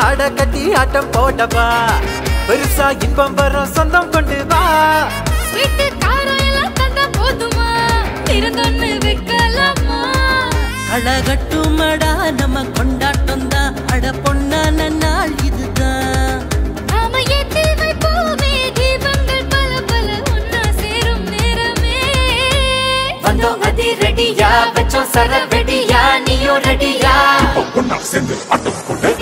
ஆட கட்டி ஆட்டம் போடவா பெருசா இன்பம் வரும் சொந்தம் கொண்டு வா ஸ்வீட் காரம் எல்லாம் தந்தா போதுமா திறந்தொன்னு வைக்கலாமா அழகட்டுமடா நம்ம கொண்டாட்டம் தான் அட பொண்ணான நாள் இதுதான் நாம ஏத்தி வைப்போமே தீபங்கள் பல பல ஒன்னா சேரும் நேரமே வந்தோம் அதி ரெடியா வச்சோம் சர வெடியா நீயோ ரெடியா ஒன்னா சேர்ந்து ஆட்டம் போட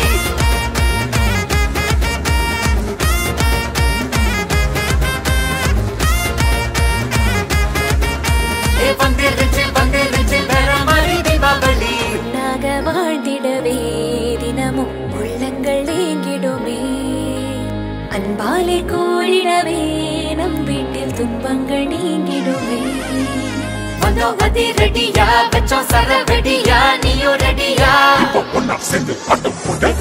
வந்திருச்சு வேற மாதிரி தீபாவளி நாக வாழ்ந்திடவே தினமும் உள்ளங்கள் ஏங்கிடுமே அன்பாலே கூடிடவே நம் வீட்டில் துன்பங்கள் நீங்கிடுமே வந்தோம் அதி ரெடியா வச்சோம் சர வெடியா நீயோ ரெடியா ஒன்னா சேர்ந்து ஆட்டம் போட